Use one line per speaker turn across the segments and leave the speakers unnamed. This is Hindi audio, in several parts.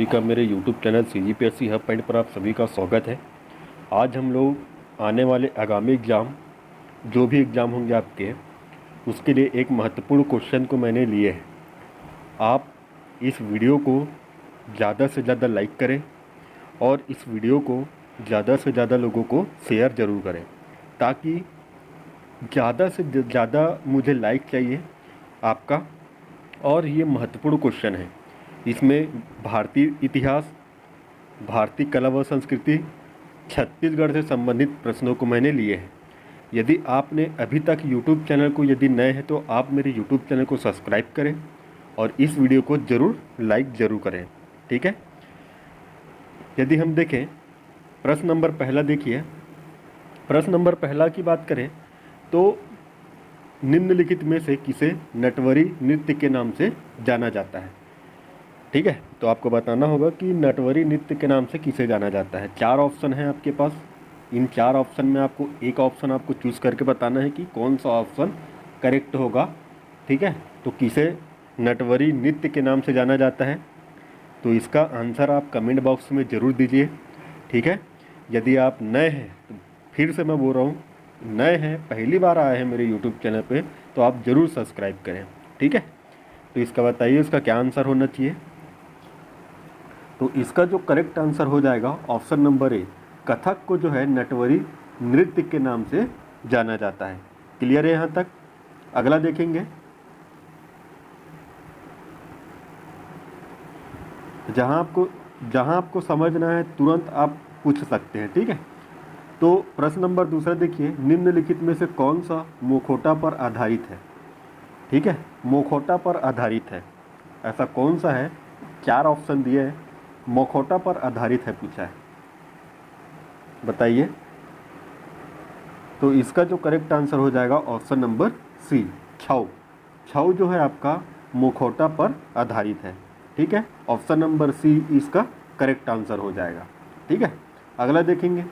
सभी का मेरे YouTube channel CGPSC hub point पर आप सभी का स्वागत है। आज हम लोग आने वाले आगामी एग्ज़ाम, जो भी एग्ज़ाम होंगे आपके, उसके लिए एक महत्वपूर्ण क्वेश्चन को मैंने लिए है। आप इस वीडियो को ज़्यादा से ज़्यादा लाइक करें और इस वीडियो को ज़्यादा से ज़्यादा लोगों को शेयर ज़रूर करें, ताकि ज़्यादा से ज़्यादा मुझे लाइक चाहिए आपका। और ये महत्वपूर्ण क्वेश्चन है। इसमें भारतीय इतिहास, भारतीय कला व संस्कृति, छत्तीसगढ़ से संबंधित प्रश्नों को मैंने लिए हैं। यदि आपने अभी तक YouTube चैनल को यदि नए हैं तो आप मेरे YouTube चैनल को सब्सक्राइब करें और इस वीडियो को लाइक ज़रूर करें, ठीक है। यदि हम देखें प्रश्न नंबर पहला, देखिए प्रश्न नंबर पहला की बात करें तो निम्नलिखित में से किसे नटवरी नृत्य के नाम से जाना जाता है, ठीक है। तो आपको बताना होगा कि नटवरी नृत्य के नाम से किसे जाना जाता है। 4 ऑप्शन हैं आपके पास। इन 4 ऑप्शन में आपको एक ऑप्शन आपको चूज़ करके बताना है कि कौन सा ऑप्शन करेक्ट होगा, ठीक है। तो किसे नटवरी नृत्य के नाम से जाना जाता है, तो इसका आंसर आप कमेंट बॉक्स में ज़रूर दीजिए, ठीक है। यदि आप नए हैं तो फिर से मैं बोल रहा हूँ, नए हैं, पहली बार आए हैं मेरे यूट्यूब चैनल पे, तो आप ज़रूर सब्सक्राइब करें, ठीक है। तो इसका बताइए इसका क्या आंसर होना चाहिए। तो इसका जो करेक्ट आंसर हो जाएगा ऑप्शन नंबर ए, कथक को जो है नटवरी नृत्य के नाम से जाना जाता है। क्लियर है यहाँ तक। अगला देखेंगे, जहाँ आपको समझना है तुरंत आप पूछ सकते हैं, ठीक है। तो प्रश्न नंबर दूसरा देखिए, निम्नलिखित में से कौन सा मुखौटा पर आधारित है, ठीक है। मुखौटा पर आधारित है, ऐसा कौन सा है। 4 ऑप्शन दिए हैं, मुखौटा पर आधारित है पूछा है, बताइए। तो इसका जो करेक्ट आंसर हो जाएगा ऑप्शन नंबर सी, छऊ। छऊ जो है आपका मुखौटा पर आधारित है, ठीक है। ऑप्शन नंबर सी इसका करेक्ट आंसर हो जाएगा, ठीक है। अगला देखेंगे,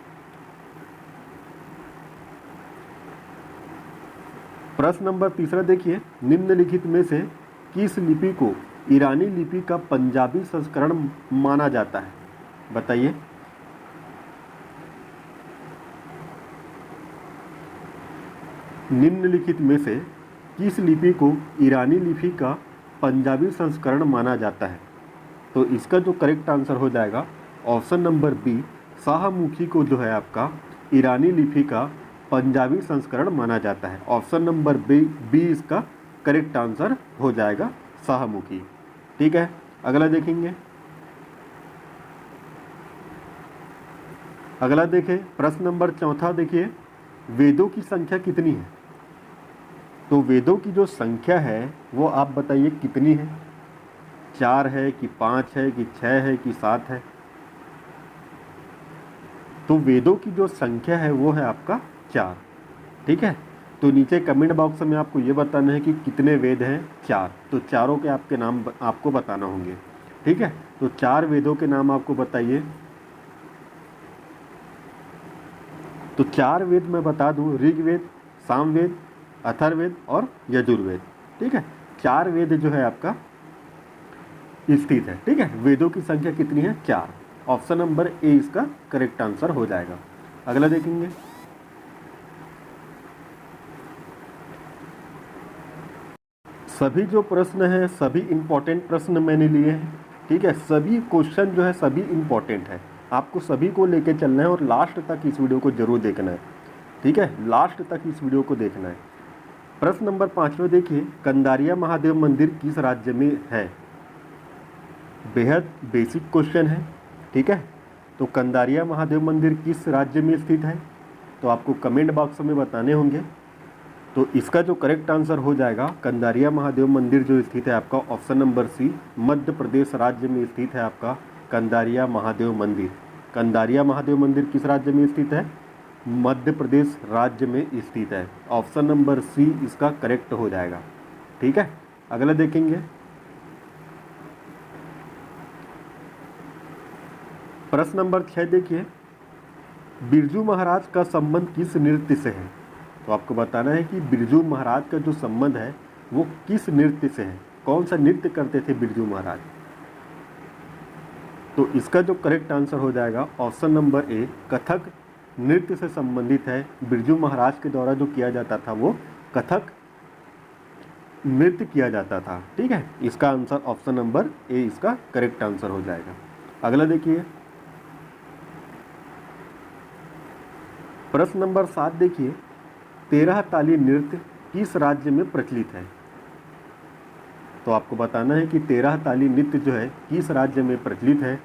प्रश्न नंबर तीसरा देखिए, निम्नलिखित में से किस लिपि को ईरानी लिपि का पंजाबी संस्करण माना जाता है, बताइए। निम्नलिखित में से किस लिपि को ईरानी लिपि का पंजाबी संस्करण माना जाता है। तो इसका जो करेक्ट आंसर हो जाएगा ऑप्शन नंबर बी, शाहमुखी को जो है आपका ईरानी लिपि का पंजाबी संस्करण माना जाता है। ऑप्शन नंबर बी इसका करेक्ट आंसर हो जाएगा, शाहमुखी, ठीक है। अगला देखेंगे, अगला देखें प्रश्न नंबर चौथा देखिए, वेदों की संख्या कितनी है। तो वेदों की जो संख्या है वो आप बताइए कितनी है। 4 है कि 5 है कि 6 है कि 7 है। तो वेदों की जो संख्या है वो है आपका 4, ठीक है। तो नीचे कमेंट बॉक्स में आपको ये बताना है कि कितने वेद हैं, 4। तो चारों के आपके नाम आपको बताना होंगे, ठीक है। तो 4 वेदों के नाम आपको बताइए। तो 4 वेद मैं बता दूं, ऋग्वेद, सामवेद, अथर्ववेद और यजुर्वेद, ठीक है। 4 वेद जो है आपका स्थित है, ठीक है। वेदों की संख्या कितनी है, 4। ऑप्शन नंबर ए इसका करेक्ट आंसर हो जाएगा। अगला देखेंगे, सभी जो प्रश्न हैं सभी इंपॉर्टेंट प्रश्न मैंने लिए हैं, ठीक है। सभी क्वेश्चन जो है सभी इंपॉर्टेंट है, आपको सभी को लेके चलना है और लास्ट तक इस वीडियो को जरूर देखना है, ठीक है। लास्ट तक इस वीडियो को देखना है। प्रश्न नंबर 5 में देखिए, कंदारिया महादेव मंदिर किस राज्य में है। बेहद बेसिक क्वेश्चन है, ठीक है। तो कंदारिया महादेव मंदिर किस राज्य में स्थित है, तो आपको कमेंट बॉक्स में बताने होंगे। तो इसका जो करेक्ट आंसर हो जाएगा, कंदारिया महादेव मंदिर जो स्थित है आपका option number C, Madhya Pradesh राज्य में स्थित है आपका कंदारिया महादेव मंदिर। कंदारिया महादेव मंदिर किस राज्य में स्थित है, मध्य प्रदेश राज्य में स्थित है। ऑप्शन नंबर सी इसका करेक्ट हो जाएगा, ठीक है। अगला देखेंगे, प्रश्न नंबर 6 देखिए, बिरजू महाराज का संबंध किस नृत्य से है। तो आपको बताना है कि बिरजू महाराज का जो संबंध है वो किस नृत्य से है, कौन सा नृत्य करते थे बिरजू महाराज। तो इसका जो करेक्ट आंसर हो जाएगा ऑप्शन नंबर ए, कथक नृत्य से संबंधित है। बिरजू महाराज के द्वारा जो किया जाता था वो कथक नृत्य किया जाता था। ठीक है, इसका आंसर ऑप्शन नंबर ए इसका करेक्ट आंसर हो जाएगा। अगला देखिए प्रश्न नंबर 7 देखिए, 13 ताली नृत्य किस राज्य में प्रचलित है? तो आपको बताना है कि 13 ताली नृत्य जो है किस राज्य में प्रचलित है।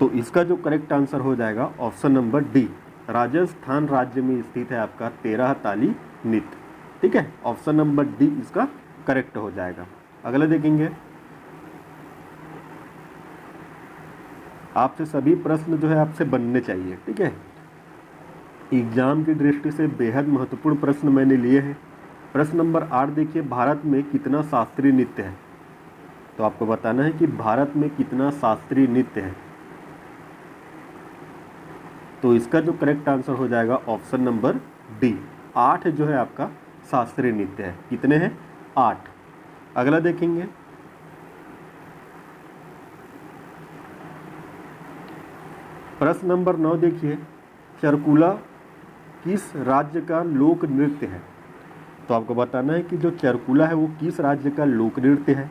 तो इसका जो करेक्ट आंसर हो जाएगा ऑप्शन नंबर डी, राजस्थान राज्य में स्थित है आपका 13 ताली नृत्य। ठीक है, ऑप्शन नंबर डी इसका करेक्ट हो जाएगा। अगला देखेंगे, आपसे सभी प्रश्न जो है आपसे बनने चाहिए। ठीक है, एग्जाम की दृष्टि से बेहद महत्वपूर्ण प्रश्न मैंने लिए हैं। प्रश्न नंबर 8 देखिए, भारत में कितना शास्त्रीय नृत्य है? तो आपको बताना है कि भारत में कितना शास्त्रीय नृत्य है। तो इसका जो करेक्ट आंसर हो जाएगा ऑप्शन नंबर डी, 8 जो है आपका शास्त्रीय नृत्य है। कितने हैं? 8। अगला देखेंगे, प्रश्न नंबर 9 देखिए, चरकुला किस राज्य का लोक नृत्य है? तो आपको बताना है कि जो चरकुला है वो किस राज्य का लोक नृत्य है।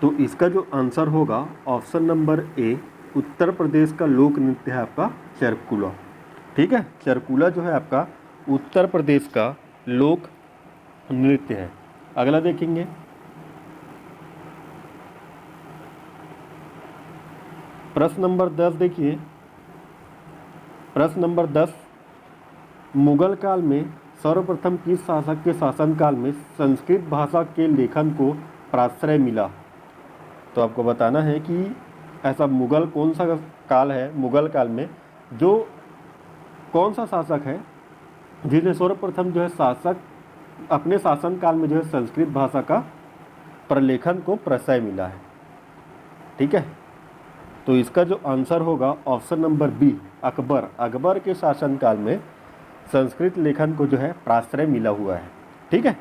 तो इसका जो आंसर होगा option number A, Uttar Pradesh का लोक नृत्य है आपका चरकुला। ठीक है, चरकुला जो है आपका उत्तर प्रदेश का लोक नृत्य है। अगला देखेंगे, प्रश्न नंबर 10 देखिए, प्रश्न नंबर 10, मुगल काल में सर्वप्रथम किस शासक के शासनकाल में संस्कृत भाषा के लेखन को प्राश्रय मिला? तो आपको बताना है कि ऐसा मुगल कौन सा काल है, मुगल काल में जो कौन सा शासक है जिन्हें सर्वप्रथम जो है शासक अपने शासनकाल में जो है संस्कृत भाषा का प्रलेखन को प्रश्रय मिला है। ठीक है, तो इसका जो आंसर होगा option number B, Akbar. Akbar के शासनकाल में संस्कृत लेखन को जो है प्राश्रय मिला हुआ है। ठीक है,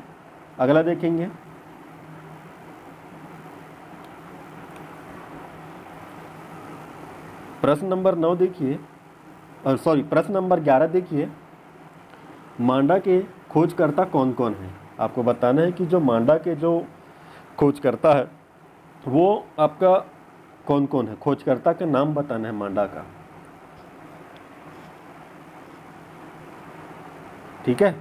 अगला देखेंगे, प्रश्न नंबर 9 देखिए, प्रश्न नंबर 11 देखिए, मांडा के खोजकर्ता कौन कौन है? आपको बताना है कि जो मांडा के जो खोजकर्ता है वो आपका कौन कौन है, खोजकर्ता का नाम बताना है मांडा का। ठीक है,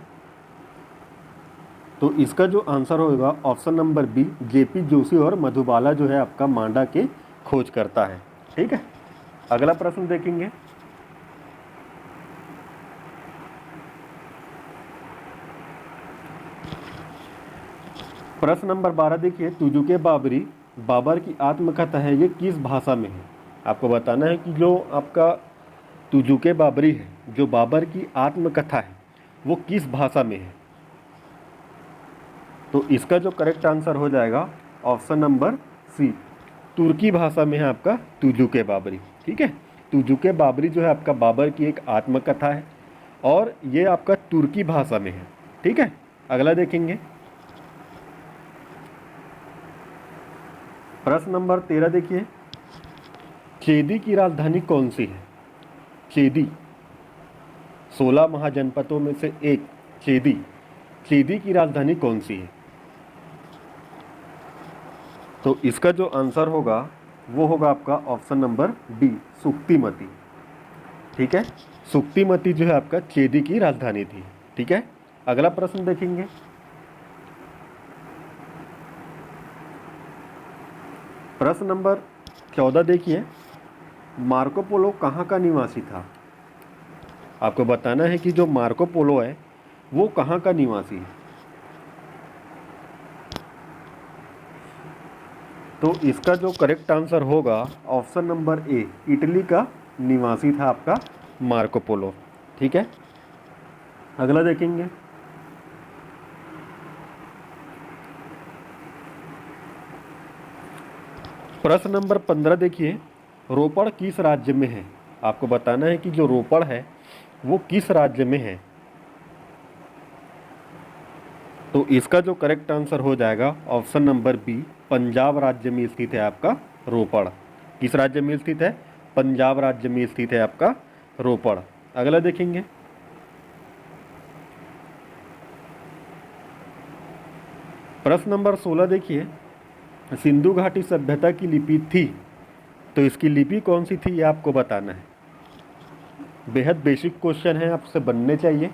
तो इसका जो आंसर होगा option number B, JP Joshi और मधुबाला जो है आपका मांडा के खोजकर्ता है। ठीक है, अगला प्रश्न देखेंगे, प्रश्न नंबर 12 देखिए, तुजुके बाबरी बाबर की आत्मकथा है, ये किस भाषा में है? आपको बताना है कि जो आपका तुजुके बाबरी है, जो बाबर की आत्मकथा है, वो किस भाषा में है। तो इसका जो करेक्ट आंसर हो जाएगा ऑप्शन नंबर सी, तुर्की भाषा में है आपका तुजुके बाबरी। ठीक है, तुजुके बाबरी जो है आपका बाबर की एक आत्मकथा है और ये आपका तुर्की भाषा में है। ठीक है, अगला देखेंगे, प्रश्न नंबर 13 देखिए, चेदी की राजधानी कौन सी है? चेदी 16 महाजनपदों में से एक चेदी, चेदी की राजधानी कौन सी है? तो इसका जो आंसर होगा वो होगा आपका ऑप्शन नंबर डी, सुक्तिमती। ठीक है, सुक्तिमती जो है आपका चेदी की राजधानी थी। ठीक है, अगला प्रश्न देखेंगे, प्रश्न नंबर 14 देखिए, मार्को पोलो कहाँ का निवासी था? आपको बताना है कि जो मार्को पोलो है वो कहाँ का निवासी है। तो इसका जो करेक्ट आंसर होगा ऑप्शन नंबर ए, इटली का निवासी था आपका मार्को पोलो। ठीक है, अगला देखेंगे, प्रश्न नंबर 15 देखिए, रोपड़ किस राज्य में है? आपको बताना है कि जो रोपड़ है वो किस राज्य में है। तो इसका जो करेक्ट आंसर हो जाएगा ऑप्शन नंबर बी, पंजाब राज्य में स्थित है आपका रोपड़। किस राज्य में स्थित है? पंजाब राज्य में स्थित है आपका रोपड़। अगला देखेंगे, प्रश्न नंबर 16 देखिए, सिंधु घाटी सभ्यता की लिपि थी, तो इसकी लिपि कौन सी थी ये आपको बताना है। बेहद बेसिक क्वेश्चन है, आपसे बनने चाहिए।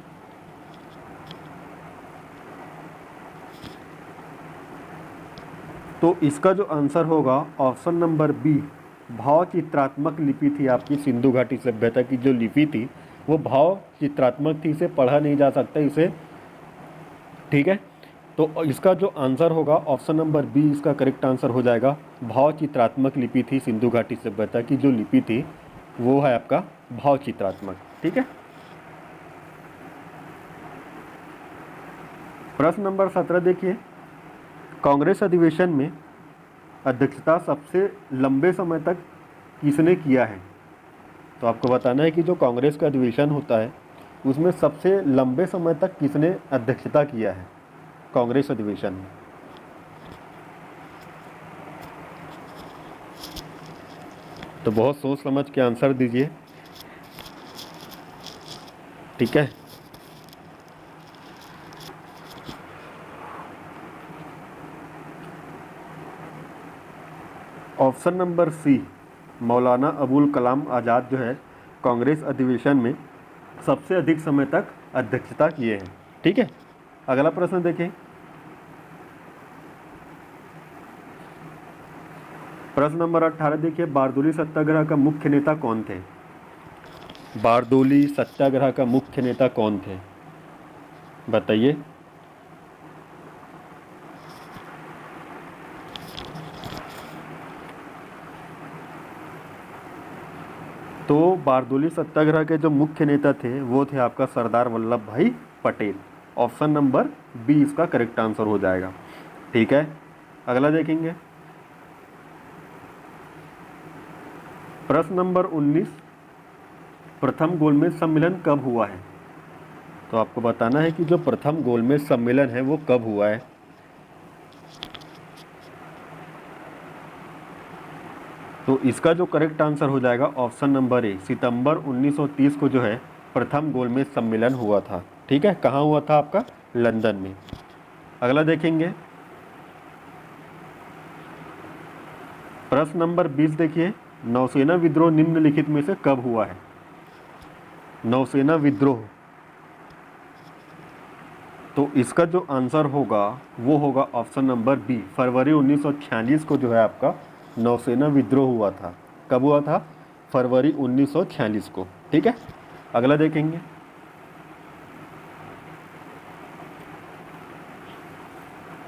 तो इसका जो आंसर होगा ऑप्शन नंबर बी, भाव चित्रात्मक लिपि थी आपकी। सिंधु घाटी सभ्यता की जो लिपि थी वो भाव चित्रात्मक थी, इसे पढ़ा नहीं जा सकता इसे, ठीक है। तो इसका जो आंसर होगा ऑप्शन नंबर बी, इसका करेक्ट आंसर हो जाएगा। भाव चित्रात्मक लिपि थी सिंधु घाटी सभ्यता की जो लिपि थी वो है आपका भाव चित्रात्मक, ठीक है। प्रश्न नंबर 17 देखिए, कांग्रेस अधिवेशन में अध्यक्षता सबसे लंबे समय तक किसने किया है? तो आपको बताना है कि जो कांग्रेस का अधिवेशन होता है उसमें सबसे लंबे समय तक किसने अध्यक्षता किया है कांग्रेस अधिवेशन में। तो बहुत सोच समझ के आंसर दीजिए, ठीक है। Option number C, Maulana Abul Kalam Azad जो है कांग्रेस अधिवेशन में सबसे अधिक समय तक अध्यक्षता किए हैं, ठीक है। अगला प्रश्न देखें, प्रश्न नंबर 18 देखिए, बारदोली सत्याग्रह का मुख्य नेता कौन थे? बारदोली सत्याग्रह का मुख्य नेता कौन थे, बताइए। तो बारदोली सत्याग्रह के जो मुख्य नेता थे वो थे आपका सरदार वल्लभ भाई पटेल। ऑप्शन नंबर बी इसका करेक्ट आंसर हो जाएगा, ठीक है। अगला देखेंगे, प्रश्न नंबर 19, प्रथम गोलमेज सम्मेलन कब हुआ है? तो आपको बताना है कि जो प्रथम गोलमेज सम्मेलन है वो कब हुआ है। तो इसका जो करेक्ट आंसर हो जाएगा ऑप्शन नंबर ए, सितंबर 1930 को जो है प्रथम गोलमेज सम्मेलन हुआ था, ठीक है। कहाँ हुआ था? आपका लंदन में। अगला देखेंगे, प्रश्न नंबर 20 देखिए, नौसेना विद्रोह निम्नलिखित में से कब हुआ है? नौसेना विद्रोह, तो इसका जो आंसर होगा वो होगा ऑप्शन नंबर बी, फरवरी 1946 को जो है आपका नौसेना विद्रोह हुआ था। कब हुआ था? फरवरी 1946 को, ठीक है। अगला देखेंगे,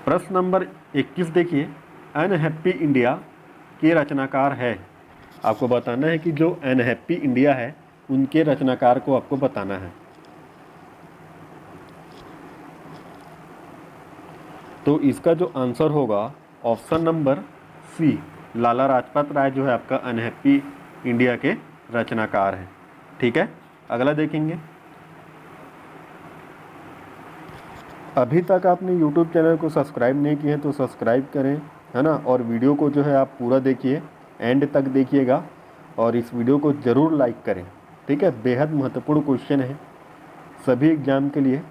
प्रश्न नंबर 21 देखिए, अनहैप्पी इंडिया के रचनाकार है। आपको बताना है कि जो अनहैप्पी इंडिया है उनके रचनाकार को आपको बताना है। तो इसका जो आंसर होगा option number C, Lala Lajpat Rai जो है आपका अनहैप्पी इंडिया के रचनाकार हैं, ठीक है। अगला देखेंगे, अभी तक आपने YouTube चैनल को सब्सक्राइब नहीं किया है तो सब्सक्राइब करें, है ना। और वीडियो को जो है आप पूरा देखिए, एंड तक देखिएगा और इस वीडियो को ज़रूर लाइक करें, ठीक है। बेहद महत्वपूर्ण क्वेश्चन है सभी एग्जाम के लिए।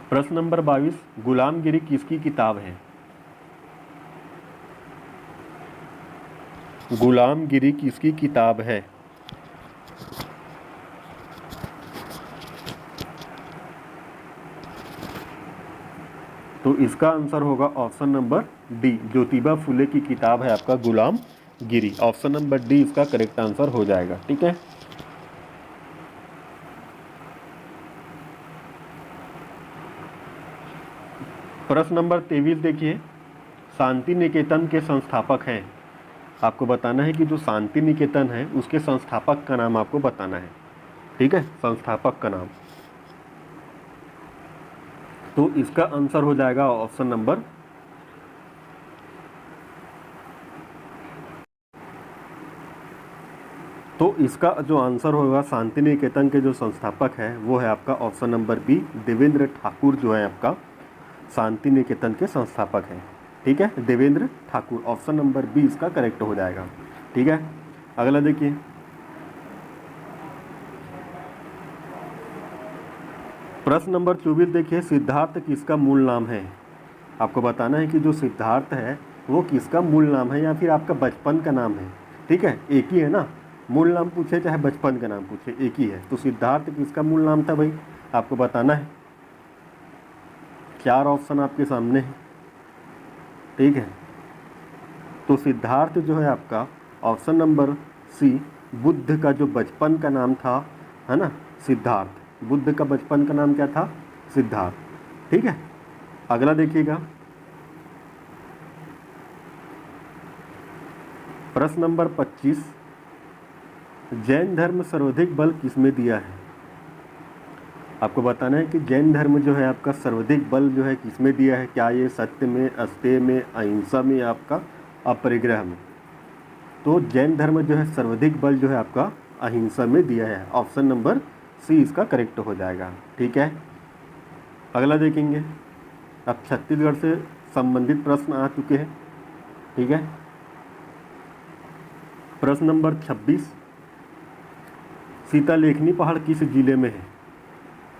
प्रश्न नंबर 22, गुलामगिरी किसकी किताब है? गुलामगिरी किसकी किताब है? तो इसका आंसर होगा option number D, Jyotiba Phule की किताब है आपका गुलामगिरी। ऑप्शन नंबर डी इसका करेक्ट आंसर हो जाएगा, ठीक है। प्रश्न नंबर 23 देखिए, शांति निकेतन के संस्थापक हैं। आपको बताना है कि जो शांति निकेतन है उसके संस्थापक का नाम आपको बताना है, ठीक है, संस्थापक का नाम। तो इसका आंसर हो जाएगा ऑप्शन नंबर तो इसका जो आंसर होगा, शांति निकेतन के जो संस्थापक है वो है आपका option number B, Devendra Thakur जो है आपका शांति निकेतन के संस्थापक हैं। ठीक है, Devendra Thakur, option number B इसका करेक्ट हो जाएगा। ठीक है, अगला देखिए, प्रश्न नंबर 24 देखिए, सिद्धार्थ किसका मूल नाम है। आपको बताना है कि जो सिद्धार्थ है वो किसका मूल नाम है या फिर आपका बचपन का नाम है। ठीक है, एक ही है ना, मूल नाम पूछे चाहे बचपन का नाम पूछे एक ही है। तो सिद्धार्थ किसका मूल नाम था भाई, आपको बताना है। 4 ऑप्शन आपके सामने है। ठीक है, तो सिद्धार्थ जो है आपका ऑप्शन नंबर सी, बुद्ध का जो बचपन का नाम था, है ना, सिद्धार्थ। बुद्ध का बचपन का नाम क्या था, सिद्धार्थ। ठीक है, अगला देखिएगा, प्रश्न नंबर 25, जैन धर्म सर्वाधिक बल किसमें दिया है। आपको बताना है कि जैन धर्म जो है आपका सर्वाधिक बल जो है किसमें दिया है। क्या ये सत्य में, अस्तेय में, अहिंसा में या आपका अपरिग्रह में। तो जैन धर्म जो है सर्वाधिक बल जो है आपका अहिंसा में दिया है। ऑप्शन नंबर सी इसका करेक्ट हो जाएगा। ठीक है, अगला देखेंगे, अब छत्तीसगढ़ से संबंधित प्रश्न आ चुके हैं। ठीक है, प्रश्न नंबर 26, सीता लेखनी पहाड़ किस जिले में है।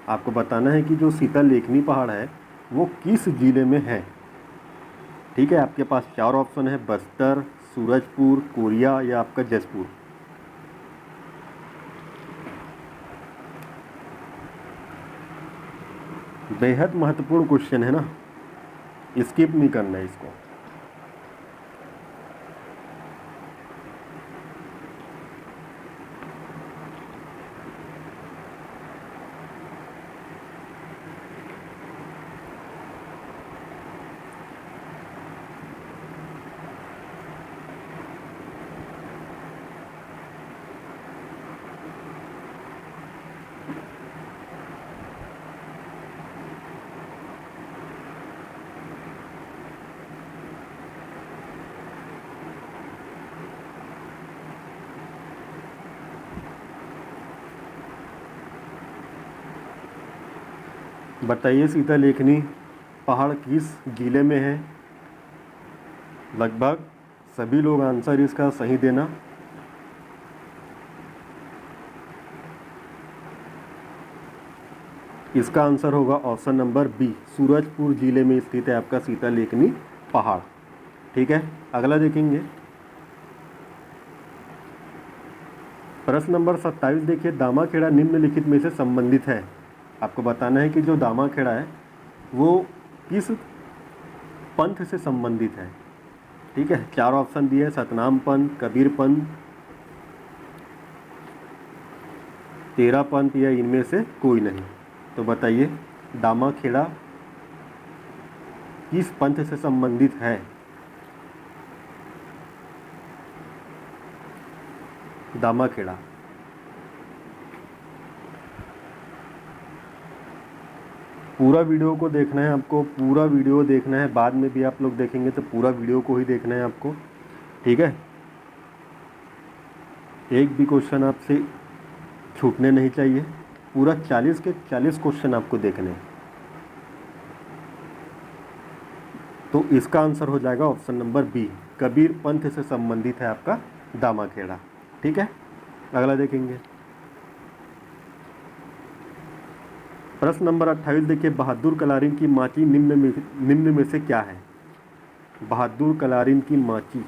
आपको बताना है कि जो सीता लेखनी पहाड़ है वो किस जिले में है। ठीक है, आपके पास 4 ऑप्शन है, बस्तर, सूरजपुर, कोरिया या आपका जसपुर। बेहद महत्वपूर्ण क्वेश्चन है ना, स्किप नहीं करना है इसको। बताइए सीता लेखनी पहाड़ किस जिले में है। लगभग सभी लोग आंसर इसका सही देना। इसका आंसर होगा ऑप्शन नंबर बी, सूरजपुर जिले में स्थित है आपका सीता लेखनी पहाड़। ठीक है, अगला देखेंगे, प्रश्न नंबर 27 देखिए, दामाखेड़ा निम्नलिखित में से संबंधित है। आपको बताना है कि जो दामाखेड़ा है वो किस पंथ से संबंधित है। ठीक है, 4 ऑप्शन दिए, सतनाम पंथ, कबीर पंथ, तेरा पंथ या इनमें से कोई नहीं। तो बताइए दामाखेड़ा किस पंथ से संबंधित है। दामाखेड़ा, पूरा वीडियो को देखना है आपको, पूरा वीडियो देखना है। बाद में भी आप लोग देखेंगे तो पूरा वीडियो को ही देखना है आपको। ठीक है, एक भी क्वेश्चन आपसे छूटने नहीं चाहिए। पूरा 40 के 40 क्वेश्चन आपको देखने हैं। तो इसका आंसर हो जाएगा option number B, Kabir Panth से संबंधित है आपका दामाखेड़ा। ठीक है, अगला देखेंगे, प्रश्न नंबर 28 देखिए, बहादुर कलारिन की माची निम्न में से क्या है। बहादुर कलारिन की माची,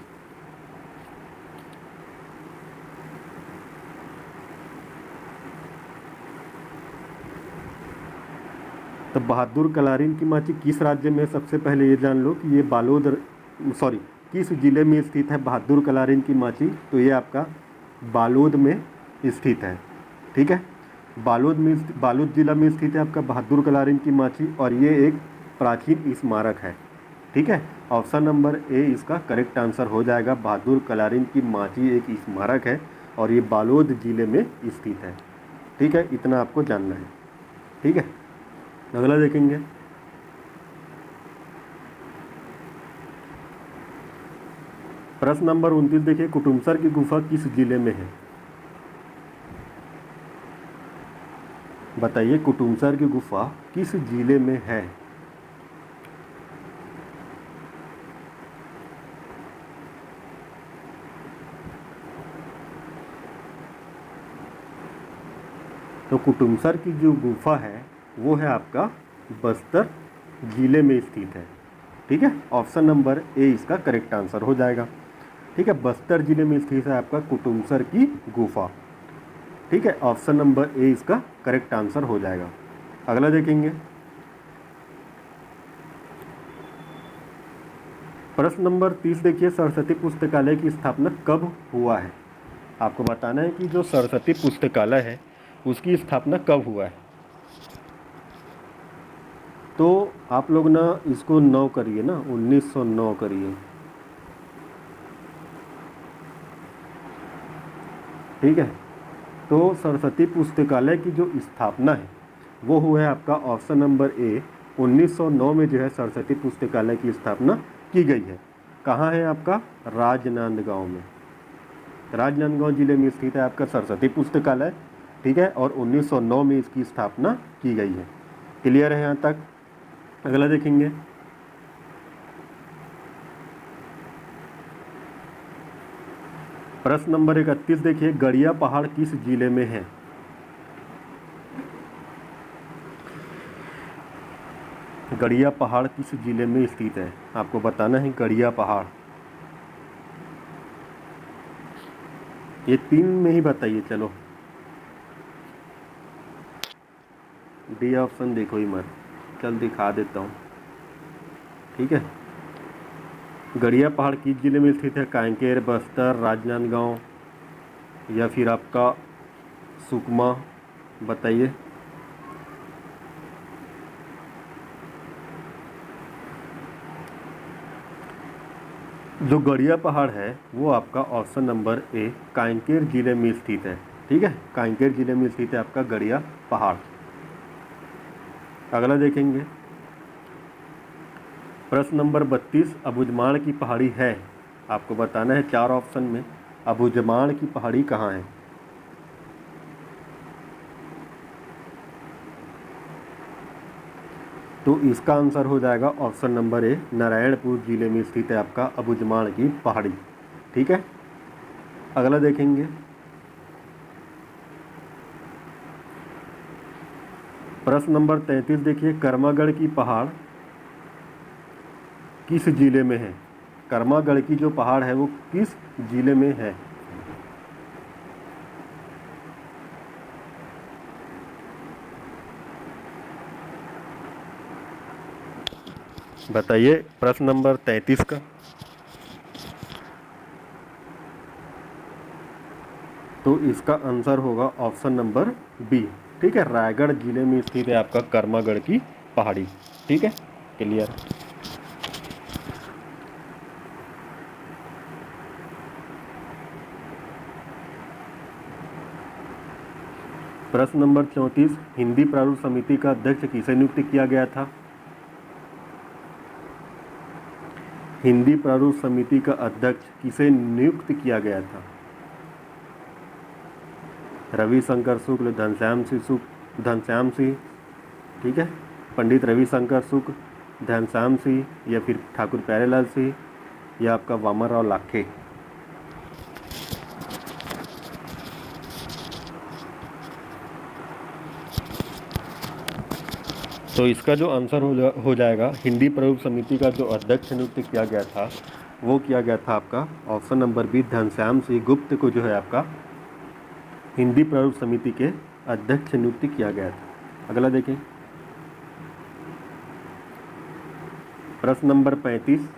तो बहादुर कलारिन की माची किस राज्य में, सबसे पहले ये जान लो कि ये किस जिले में स्थित है बहादुर कलारिन की माची। तो ये आपका बालोद में स्थित है। ठीक है, बालोद जिला में स्थित है आपका बहादुर कलारिन की माची और ये एक प्राचीन स्मारक है। ठीक है, ऑप्शन नंबर ए इसका करेक्ट आंसर हो जाएगा। बहादुर कलारिन की माची एक स्मारक है और ये बालोद जिले में स्थित है। ठीक है, इतना आपको जानना है। ठीक है, अगला देखेंगे, प्रश्न नंबर 29 देखिए, कुटुमसर की गुफा किस जिले में है। बताइए कुटुमसर की गुफा किस जिले में है? तो कुटुमसर की जो गुफा है वो है आपका बस्तर जिले में स्थित है। ठीक है, ऑप्शन नंबर ए इसका करेक्ट आंसर हो जाएगा। ठीक है, बस्तर जिले में स्थित है आपका कुटुमसर की गुफा। ठीक है, ऑप्शन नंबर ए इसका करेक्ट आंसर हो जाएगा। अगला देखेंगे, प्रश्न नंबर 30 देखिए, सरस्वती पुस्तकालय की स्थापना कब हुआ है? आपको बताना है कि जो सरस्वती पुस्तकालय है उसकी स्थापना कब हुआ है। तो आप लोग ना इसको 9 करिए ना, 1909 करिए। ठीक है, तो सरस्वती पुस्तकालय की जो स्थापना है वो हुआ है आपका ऑप्शन नंबर ए 1909 में जो है सरस्वती पुस्तकालय की स्थापना की गई है। कहाँ है आपका? राजनांदगांव में। राजनांदगांव जिले में स्थित है आपका सरस्वती पुस्तकालय। ठीक है, और 1909 में इसकी स्थापना की गई है। क्लियर है यहाँ तक? अगला देखेंगे, प्रश्न नंबर 31 देखिए, गड़िया पहाड़ किस जिले में है? गड़िया पहाड़ किस जिले में स्थित है? आपको बताना है गड़िया पहाड़। ये 3 में ही बताइए। चलो डी ऑप्शन देखो ही मत, चल दिखा देता हूँ। ठीक है, गड़िया पहाड़ किस जिले में स्थित है? कांकेर, बस्तर, राजनांदगांव या फिर आपका सुकमा? बताइए। जो गड़िया पहाड़ है वो आपका ऑप्शन नंबर ए कांकेर जिले में स्थित है। ठीक है, कांकेर जिले में स्थित है आपका गड़िया पहाड़। अगला देखेंगे, प्रश्न नंबर 32, अबुझमाड़ की पहाड़ी है। आपको बताना है 4 ऑप्शन में अबुझमाड़ की पहाड़ी कहाँ है। तो इसका आंसर हो जाएगा ऑप्शन नंबर ए नारायणपुर जिले में स्थित है आपका अबुझमाड़ की पहाड़ी। ठीक है, अगला देखेंगे, प्रश्न नंबर 33 देखिए, कर्मागढ़ की पहाड़ किस जिले में है? कर्मागढ़ की जो पहाड़ है वो किस जिले में है? बताइए प्रश्न नंबर 33 का। तो इसका आंसर होगा ऑप्शन नंबर बी। ठीक है, रायगढ़ जिले में स्थित है आपका कर्मागढ़ की पहाड़ी। ठीक है, क्लियर। प्रश्न नंबर 34, हिंदी प्रारूप समिति का अध्यक्ष किसे नियुक्त किया गया था? हिंदी प्रारूप समिति का अध्यक्ष किसे नियुक्त किया गया था? रविशंकर शुक्ल, घनश्याम सिंह। ठीक है, पंडित रविशंकर शुक्ल, घनश्याम सिंह या फिर ठाकुर प्यारेलाल सिंह या आपका वामन राव लाखे। तो इसका जो आंसर हो जाएगा, हिंदी प्रारूप समिति का जो अध्यक्ष नियुक्त किया गया था वो किया गया था आपका option number B Ghanshyam Singh Gupt को जो है आपका हिंदी प्रारूप समिति के अध्यक्ष नियुक्त किया गया था। अगला देखें, प्रश्न नंबर 35,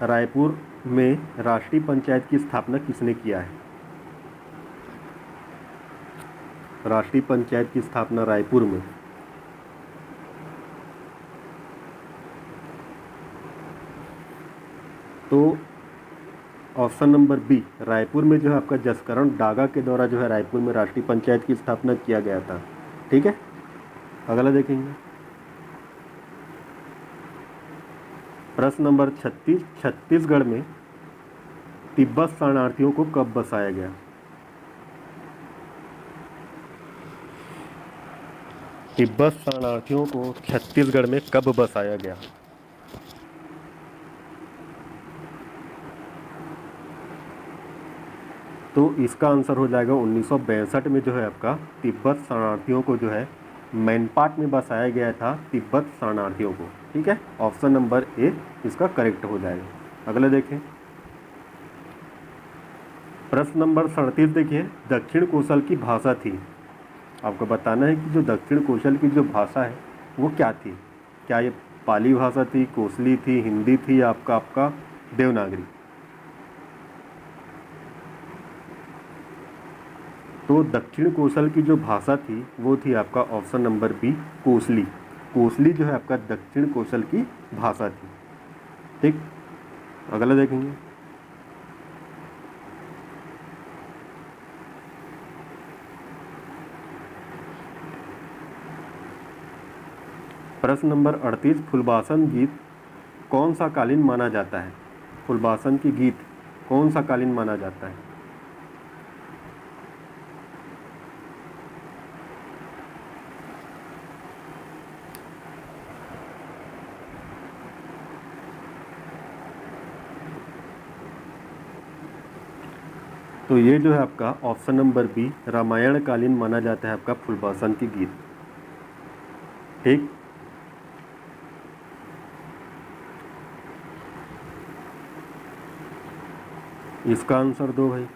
रायपुर में राष्ट्रीय पंचायत की स्थापना किसने किया है? राष्ट्रीय पंचायत की स्थापना रायपुर में। तो ऑप्शन नंबर बी रायपुर में जो है आपका जसकरण डागा के द्वारा जो है रायपुर में राष्ट्रीय पंचायत की स्थापना किया गया था। ठीक है, अगला देखेंगे, प्रश्न नंबर 36, छत्तीसगढ़ में तिब्बत शरणार्थियों को कब बसाया गया? तिब्बत शरणार्थियों को छत्तीसगढ़ में कब बसाया गया? तो इसका आंसर हो जाएगा 1962 में जो है आपका तिब्बत शरणार्थियों को जो है मैनपाट में बसाया गया था, तिब्बत शरणार्थियों को। ठीक है, ऑप्शन नंबर ए इसका करेक्ट हो जाएगा। अगला देखें, प्रश्न नंबर 37 देखिए, दक्षिण कोशल की भाषा थी। आपको बताना है कि जो दक्षिण कोशल की जो भाषा है वो क्या थी। क्या ये पाली भाषा थी, कोसली थी, हिंदी थी, आपका आपका देवनागरी? तो दक्षिण कोशल की जो भाषा थी वो थी आपका option number B, Kosli. Kosli जो है आपका दक्षिण कोशल की भाषा थी। ठीक, अगला देखेंगे, प्रश्न नंबर 38, फुलबासन गीत कौन सा कालीन माना जाता है? फुलबासन की गीत कौन सा कालीन माना जाता है? तो ये जो है आपका ऑप्शन नंबर बी, रामायण कालीन माना जाता है आपका फुलबासन की गीत। ठीक, इसका आंसर दो भाई।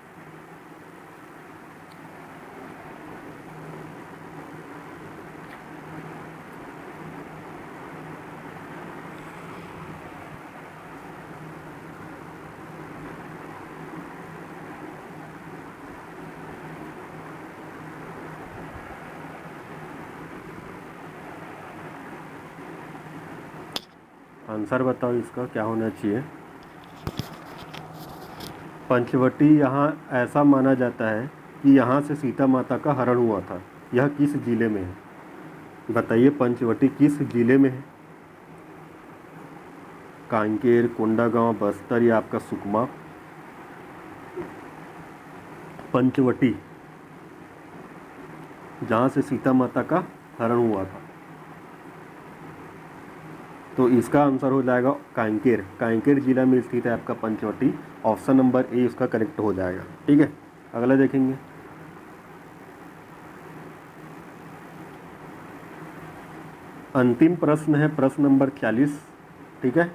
आंसर बताओ इसका क्या होना चाहिए। पंचवटी यहाँ ऐसा माना जाता है कि यहाँ से सीता माता का हरण हुआ था। यह किस जिले में है? बताइए, पंचवटी किस जिले में है? कांकेर, कोंडागांव, बस्तर या आपका सुकमा? पंचवटी जहाँ से सीता माता का हरण हुआ था, तो इसका आंसर हो जाएगा कांकेर। कांकेर जिला में स्थित है आपका पंचवटी। ऑप्शन नंबर ए इसका करेक्ट हो जाएगा। ठीक है, अगला देखेंगे, अंतिम प्रश्न है प्रश्न नंबर 40। ठीक है,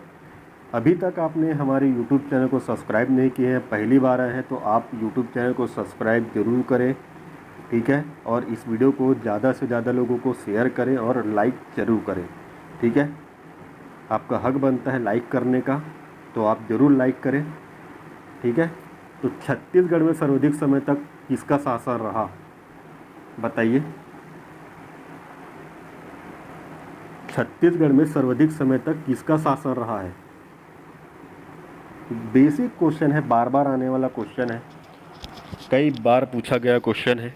अभी तक आपने हमारे YouTube चैनल को सब्सक्राइब नहीं किए हैं, पहली बार आए हैं, तो आप YouTube चैनल को सब्सक्राइब जरूर करें। ठीक है, और इस वीडियो को ज़्यादा से ज़्यादा लोगों को शेयर करें और लाइक ज़रूर करें। ठीक है, आपका हक बनता है लाइक करने का, तो आप ज़रूर लाइक करें। ठीक है, तो छत्तीसगढ़ में सर्वाधिक समय तक किसका शासन रहा? बताइए, छत्तीसगढ़ में सर्वाधिक समय तक किसका शासन रहा है? बेसिक क्वेश्चन है, बार बार आने वाला क्वेश्चन है, कई बार पूछा गया क्वेश्चन है।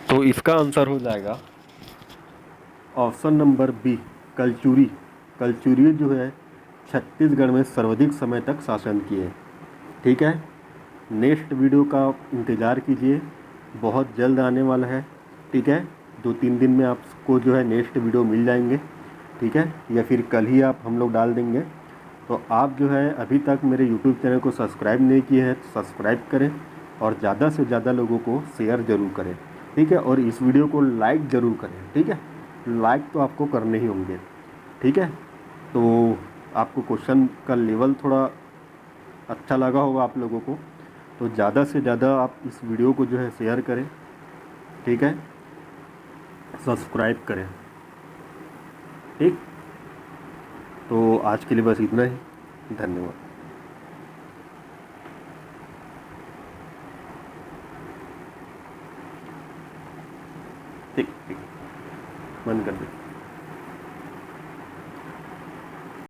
तो इसका आंसर हो जाएगा option number B, Kalchuri. Kalchuri जो है छत्तीसगढ़ में सर्वाधिक समय तक शासन किए। ठीक है, नेक्स्ट वीडियो का इंतज़ार कीजिए, बहुत जल्द आने वाला है। ठीक है, 2-3 दिन में आपको जो है नेक्स्ट वीडियो मिल जाएंगे। ठीक है, या फिर कल ही आप हम लोग डाल देंगे। तो आप जो है अभी तक मेरे यूट्यूब चैनल को सब्सक्राइब नहीं किए हैं तो सब्सक्राइब करें और ज़्यादा से ज़्यादा लोगों को शेयर ज़रूर करें। ठीक है, और इस वीडियो को लाइक ज़रूर करें। ठीक है, लाइक तो आपको करने ही होंगे। ठीक है, तो आपको क्वेश्चन का लेवल थोड़ा अच्छा लगा होगा आप लोगों को, तो ज़्यादा से ज़्यादा आप इस वीडियो को जो है शेयर करें। ठीक है, सब्सक्राइब करें। ठीक, तो आज के लिए बस इतना ही। धन्यवाद। ठीक ठीक, बंद कर दीजिए।